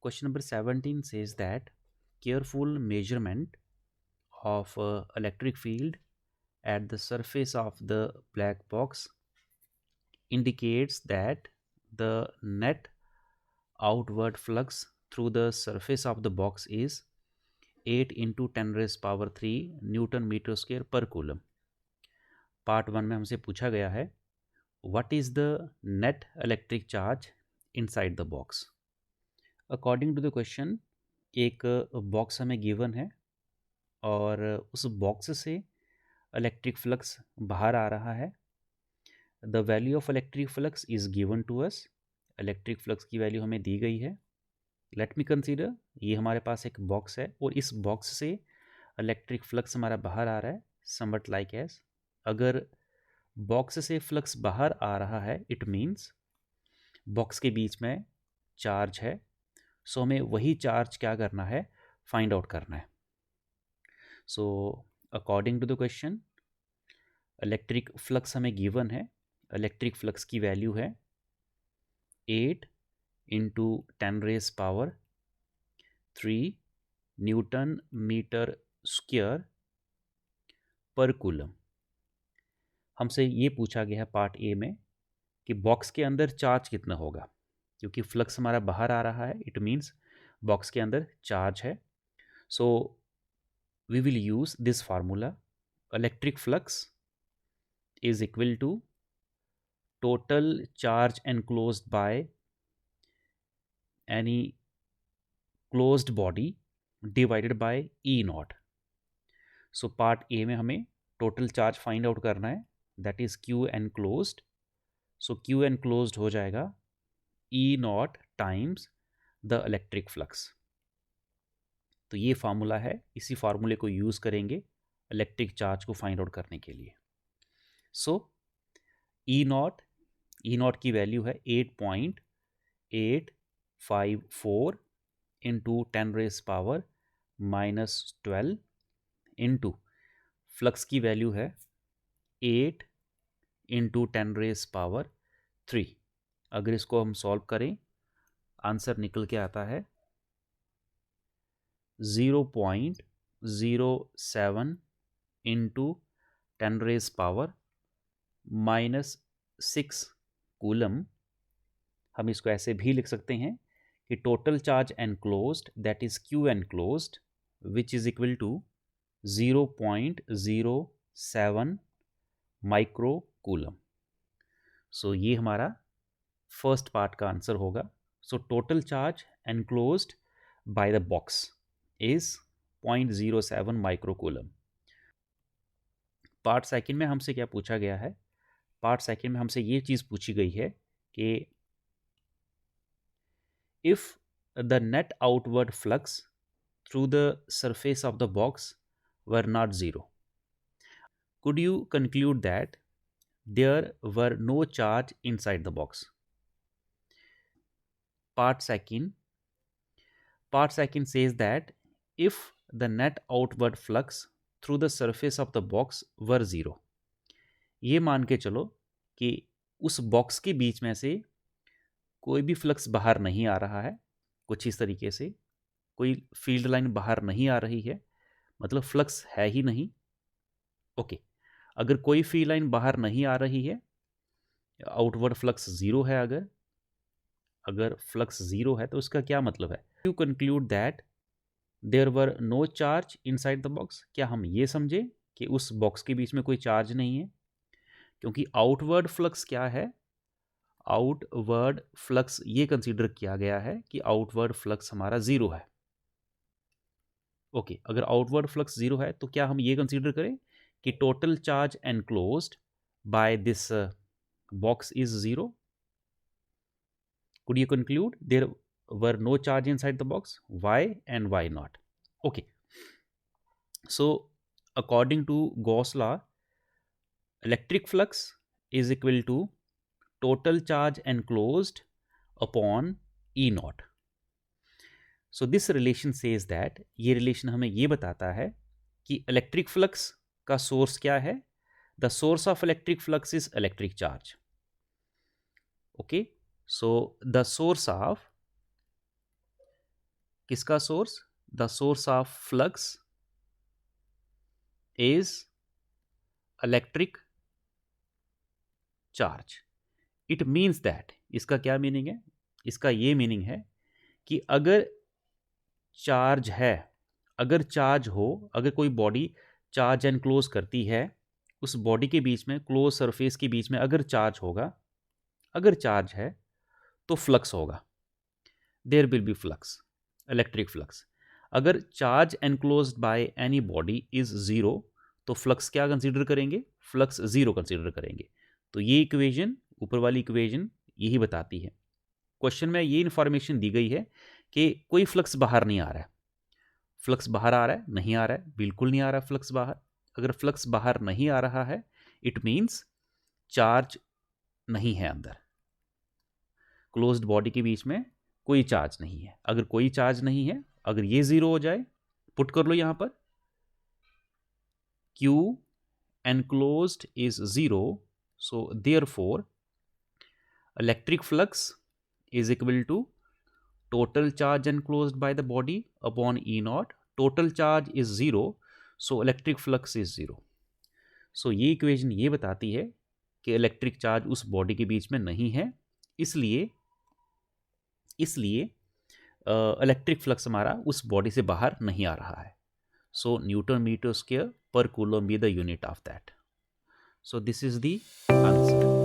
Question number 17 says that careful measurement of electric field at the surface of the black box indicates that the net outward flux through the surface of the box is 8 into 10 raised power 3 newton metre square पर coulomb. Part 1 में हमसे पूछा गया है what is the net electric charge inside the box. According to the question एक box हमें given है और उस बॉक्स से इलेक्ट्रिक फ्लक्स बाहर आ रहा है। The value of electric flux is given to us. Electric flux की वैल्यू हमें दी गई है। लेट मी कंसीडर ये हमारे पास एक बॉक्स है और इस बॉक्स से इलेक्ट्रिक फ्लक्स हमारा बाहर आ रहा है समवट लाइक एज। अगर बॉक्स से फ्लक्स बाहर आ रहा है इट मीन्स बॉक्स के बीच में चार्ज है। सो हमें वही चार्ज क्या करना है, फाइंड आउट करना है। So according to the question electric flux हमें गिवन है। इलेक्ट्रिक फ्लक्स की वैल्यू है 8 into 10 raise power 3 newton metre square पर कूलम। हमसे ये पूछा गया है पार्ट ए में कि बॉक्स के अंदर चार्ज कितना होगा। क्योंकि फ्लक्स हमारा बाहर आ रहा है इट मीन्स बॉक्स के अंदर चार्ज है। So we will use this formula. Electric flux is equal to total charge enclosed by any closed body divided by E naught. So part A में हमें टोटल चार्ज फाइंड आउट करना है that is Q enclosed. So Q enclosed हो जाएगा E naught times the electric flux. तो ये formula है, इसी फार्मूले को यूज़ करेंगे इलेक्ट्रिक चार्ज को फाइंड आउट करने के लिए। सो ई नॉट की वैल्यू है 8.854 into 10 raise power -12 into flux की वैल्यू है 8 इंटू 10 रेज पावर 3। अगर इसको हम सॉल्व करें आंसर निकल के आता है 0.07 इंटू 10 रेज पावर -6 कूलम। हम इसको ऐसे भी लिख सकते हैं कि total charge enclosed that is Q enclosed which is equal to 0.07 micro coulomb. So ये हमारा फर्स्ट पार्ट का आंसर होगा। So total charge enclosed by the box is 0.07 micro coulomb. Part second में हमसे क्या पूछा गया है, पार्ट सेकंड में हमसे ये चीज़ पूछी गई है कि if the net outward flux through the surface of the box were not zero, could you conclude that there were no charge inside the box? Part second says that if the net outward flux through the surface of the box were zero, ये मान के चलो कि उस box के बीच में से कोई भी फ्लक्स बाहर नहीं आ रहा है। कुछ इस तरीके से कोई फील्ड लाइन बाहर नहीं आ रही है, मतलब फ्लक्स है ही नहीं। ओके, अगर कोई फील्ड लाइन बाहर नहीं आ रही है, आउटवर्ड फ्लक्स ज़ीरो है, अगर फ्लक्स ज़ीरो है तो उसका क्या मतलब है, you conclude that there were no charge inside the box. क्या हम ये समझे कि उस बॉक्स के बीच में कोई चार्ज नहीं है? क्योंकि आउटवर्ड फ्लक्स क्या है, आउटवर्ड फ्लक्स ये कंसीडर किया गया है कि आउटवर्ड फ्लक्स हमारा ज़ीरो है। ओके, अगर आउटवर्ड फ्लक्स ज़ीरो है तो क्या हम ये कंसीडर करें कि total charge enclosed by this box is zero? Could you conclude there were no charge inside the box? Why and why not? Okay, so according to Gauss law electric flux is equal to total charge enclosed upon E naught. So this relation says that, ये relation हमें ये बताता है कि electric flux का source क्या है। The source of electric flux is electric charge. Okay, so the source of किसका source? The source of flux is electric charge. It means that, इसका क्या मीनिंग है? इसका ये मीनिंग है कि अगर चार्ज है, अगर चार्ज हो, अगर कोई बॉडी चार्ज एंड क्लोज करती है, उस बॉडी के बीच में, क्लोज सरफेस के बीच में अगर चार्ज होगा, अगर चार्ज है तो फ्लक्स होगा। There will be flux, electric flux. अगर charge enclosed by any body is zero, तो फ्लक्स क्या कंसीडर करेंगे? फ्लक्स जीरो कंसीडर करेंगे। तो ये इक्वेशन, ऊपर वाली इक्वेशन यही बताती है। क्वेश्चन में ये इंफॉर्मेशन दी गई है कि कोई फ्लक्स बाहर नहीं आ रहा है। फ्लक्स बाहर आ रहा है? नहीं आ रहा है, बिल्कुल नहीं आ रहा फ्लक्स बाहर। अगर फ्लक्स बाहर नहीं आ रहा है, इट मीन्स चार्ज नहीं है अंदर, क्लोज्ड बॉडी के बीच में कोई चार्ज नहीं है। अगर कोई चार्ज नहीं है, अगर ये जीरो हो जाए, पुट कर लो यहां पर, Q enclosed is zero, so therefore electric flux is equal to total charge enclosed by the body upon E naught. Total charge is zero, so electric flux is zero. So ये equation ये बताती है कि electric charge उस body के बीच में नहीं है, इसलिए इलेक्ट्रिक फ्लक्स हमारा उस बॉडी से बाहर नहीं आ रहा है। So newton metre square per coulomb be the unit of that. So this is the answer.